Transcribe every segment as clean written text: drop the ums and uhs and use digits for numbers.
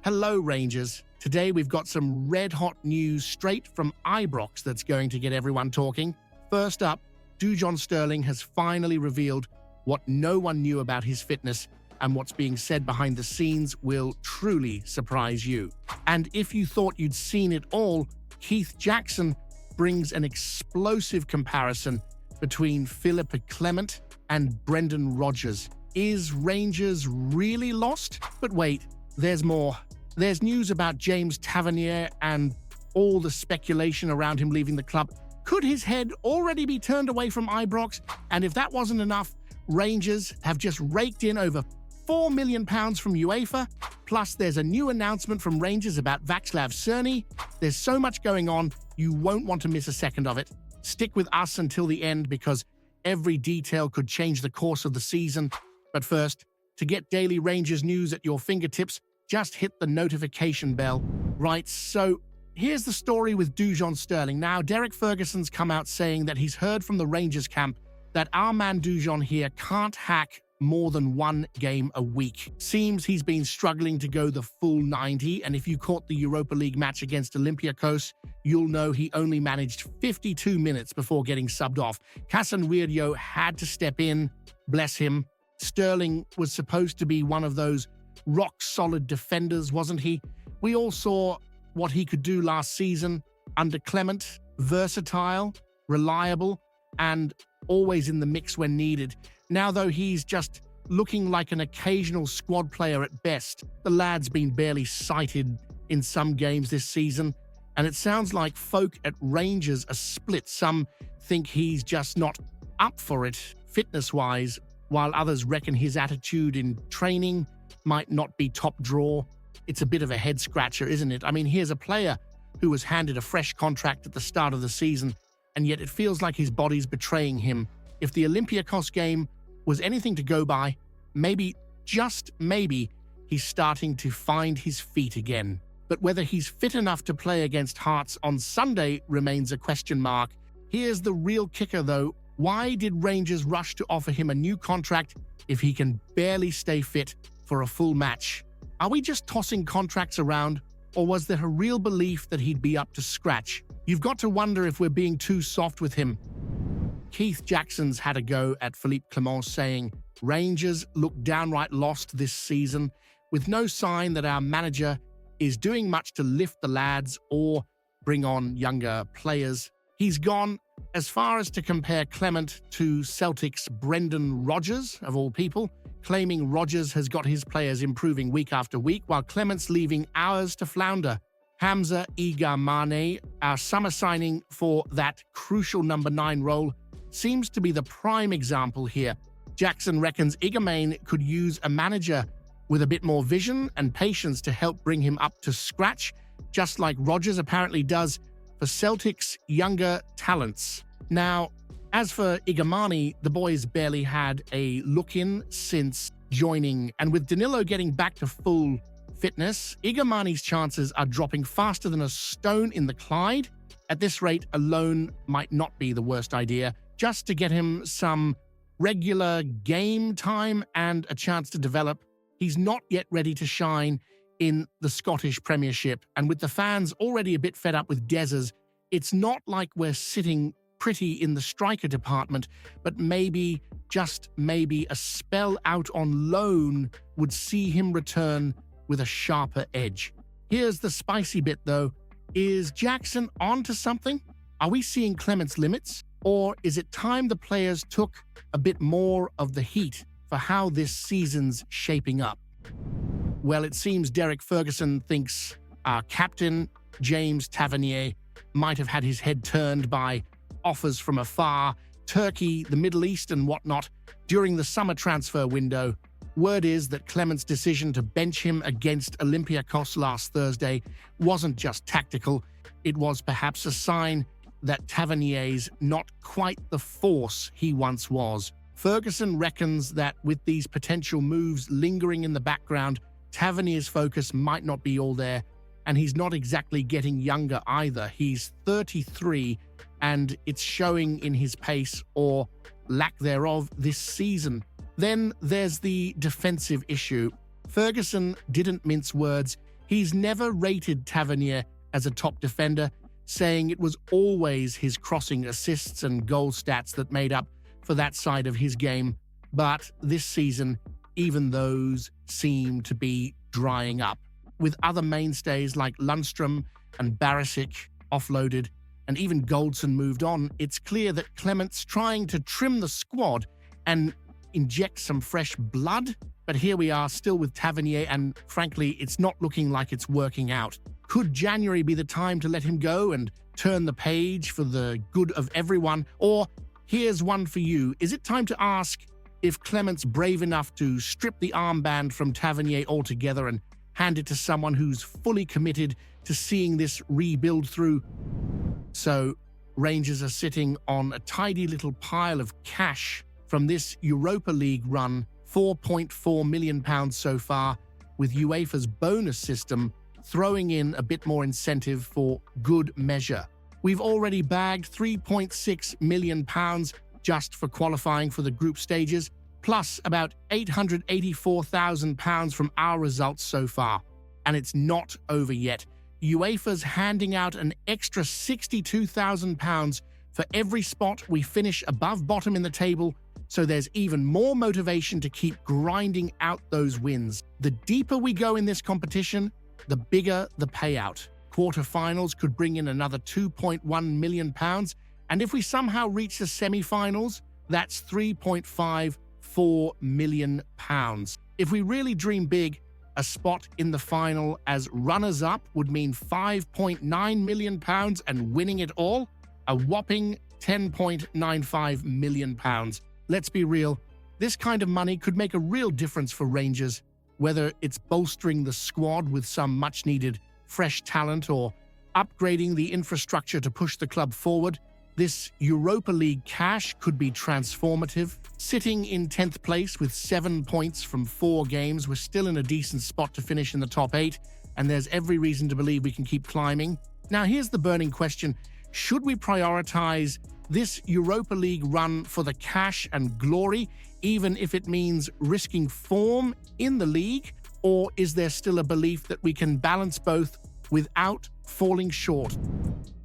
Hello, Rangers. Today we've got some red-hot news straight from Ibrox that's going to get everyone talking. First up, Dujon Sterling has finally revealed what no one knew about his fitness, and what's being said behind the scenes will truly surprise you. And if you thought you'd seen it all, Keith Jackson brings an explosive comparison between Philippa Clement and Brendan Rodgers. Is Rangers really lost? But wait, there's more. There's news about James Tavernier and all the speculation around him leaving the club. Could his head already be turned away from Ibrox? And if that wasn't enough, Rangers have just raked in over £4 million from UEFA. Plus, there's a new announcement from Rangers about Václav Cerny. There's so much going on, you won't want to miss a second of it. Stick with us until the end because every detail could change the course of the season. But first, to get daily Rangers news at your fingertips, just hit the notification bell. Right, so here's the story with Dujon Sterling. Now, Derek Ferguson's come out saying that he's heard from the Rangers camp that our man Dujon here can't hack more than one game a week. Seems he's been struggling to go the full 90, and if you caught the Europa League match against Olympiacos, you'll know he only managed 52 minutes before getting subbed off. Casanwirio had to step in, bless him. Sterling was supposed to be one of those rock-solid defenders, wasn't he? We all saw what he could do last season under Clement, versatile, reliable, and always in the mix when needed. Now, though, he's just looking like an occasional squad player at best. The lad's been barely sighted in some games this season, and it sounds like folk at Rangers are split. Some think he's just not up for it fitness-wise, while others reckon his attitude in training might not be top draw. It's a bit of a head-scratcher, isn't it? I mean, here's a player who was handed a fresh contract at the start of the season, and yet it feels like his body's betraying him. If the Olympiacos game was anything to go by, maybe, just maybe, he's starting to find his feet again. But whether he's fit enough to play against Hearts on Sunday remains a question mark. Here's the real kicker, though. Why did Rangers rush to offer him a new contract if he can barely stay fit for a full match? Are we just tossing contracts around, or was there a real belief that he'd be up to scratch? You've got to wonder if we're being too soft with him. Keith Jackson's had a go at Philippe Clement, saying, Rangers look downright lost this season, with no sign that our manager is doing much to lift the lads or bring on younger players. He's gone as far as to compare Clement to Celtic's Brendan Rodgers, of all people, claiming Rodgers has got his players improving week after week, while Clement's leaving ours to flounder. Hamza Igamane, our summer signing for that crucial number 9 role, seems to be the prime example here. Jackson reckons Igamane could use a manager with a bit more vision and patience to help bring him up to scratch, just like Rodgers apparently does for Celtic's younger talents. Now, as for Igamane, the boys barely had a look-in since joining, and with Danilo getting back to full fitness, Igamane's chances are dropping faster than a stone in the Clyde. At this rate, a loan might not be the worst idea, just to get him some regular game time and a chance to develop. He's not yet ready to shine in the Scottish Premiership, and with the fans already a bit fed up with Dezers, it's not like we're sitting pretty in the striker department, but maybe, just maybe, a spell out on loan would see him return with a sharper edge. Here's the spicy bit, though. Is Jackson onto something? Are we seeing Clement's limits? Or is it time the players took a bit more of the heat for how this season's shaping up? Well, it seems Derek Ferguson thinks our captain, James Tavernier, might have had his head turned by offers from afar, Turkey, the Middle East and whatnot, during the summer transfer window. Word is that Clement's decision to bench him against Olympiacos last Thursday wasn't just tactical, it was perhaps a sign that Tavernier's not quite the force he once was. Ferguson reckons that with these potential moves lingering in the background, Tavernier's focus might not be all there, and he's not exactly getting younger either. He's 33, and it's showing in his pace, or lack thereof, this season. Then there's the defensive issue. Ferguson didn't mince words. He's never rated Tavernier as a top defender, saying it was always his crossing assists and goal stats that made up for that side of his game. But this season, even those seem to be drying up. With other mainstays like Lundstrom and Barisic offloaded, and even Goldson moved on, it's clear that Clement's trying to trim the squad and inject some fresh blood. But here we are still with Tavernier, and frankly, it's not looking like it's working out. Could January be the time to let him go and turn the page for the good of everyone? Or here's one for you. Is it time to ask if Clement's brave enough to strip the armband from Tavernier altogether and hand it to someone who's fully committed to seeing this rebuild through? So, Rangers are sitting on a tidy little pile of cash from this Europa League run, £4.4 million so far, with UEFA's bonus system throwing in a bit more incentive for good measure. We've already bagged £3.6 million just for qualifying for the group stages, plus about £884,000 from our results so far. And it's not over yet. UEFA's handing out an extra £62,000 for every spot we finish above bottom in the table, so there's even more motivation to keep grinding out those wins. The deeper we go in this competition, the bigger the payout. Quarterfinals could bring in another £2.1 million, and if we somehow reach the semi-finals, that's £3.54 million. If we really dream big, a spot in the final as runners-up would mean £5.9 million, and winning it all, a whopping £10.95 million. Let's be real, this kind of money could make a real difference for Rangers, whether it's bolstering the squad with some much-needed fresh talent or upgrading the infrastructure to push the club forward. This Europa League cash could be transformative. Sitting in 10th place with 7 points from 4 games, we're still in a decent spot to finish in the top 8, and there's every reason to believe we can keep climbing. Now, here's the burning question. Should we prioritize this Europa League run for the cash and glory, even if it means risking form in the league? Or is there still a belief that we can balance both without falling short?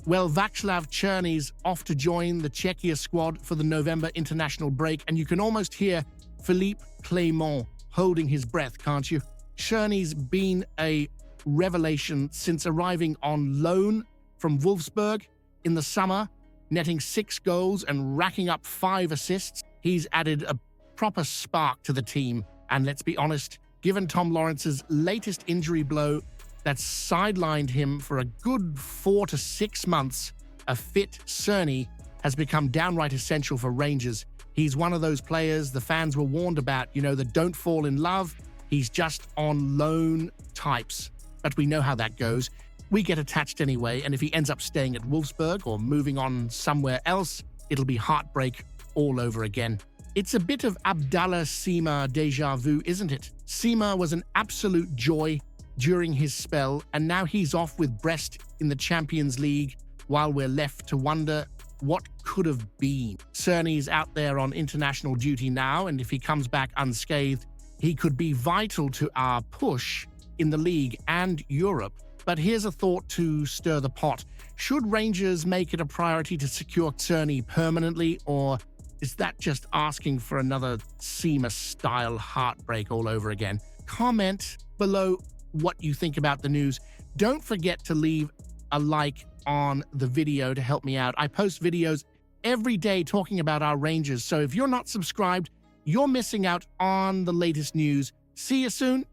Well, Václav Cerny's off to join the Czechia squad for the November international break, and you can almost hear Philippe Clement holding his breath, can't you? Cerny's been a revelation since arriving on loan from Wolfsburg in the summer, netting 6 goals and racking up 5 assists. He's added a proper spark to the team, and let's be honest, given Tom Lawrence's latest injury blow that sidelined him for a good 4 to 6 months, a fit Cerny has become downright essential for Rangers. He's one of those players the fans were warned about, that don't fall in love. He's just on loan types. But we know how that goes. We get attached anyway, and if he ends up staying at Wolfsburg or moving on somewhere else, it'll be heartbreak all over again. It's a bit of Abdallah Sima déjà vu, isn't it? Sima was an absolute joy during his spell, and now he's off with Brest in the Champions League while we're left to wonder what could have been. Cerny's out there on international duty now, and if he comes back unscathed, he could be vital to our push in the league and Europe. But here's a thought to stir the pot. Should Rangers make it a priority to secure Cerny permanently, or is that just asking for another Sema-style heartbreak all over again? Comment below what you think about the news. Don't forget to leave a like on the video to help me out. I post videos every day talking about our Rangers, so if you're not subscribed, you're missing out on the latest news. See you soon.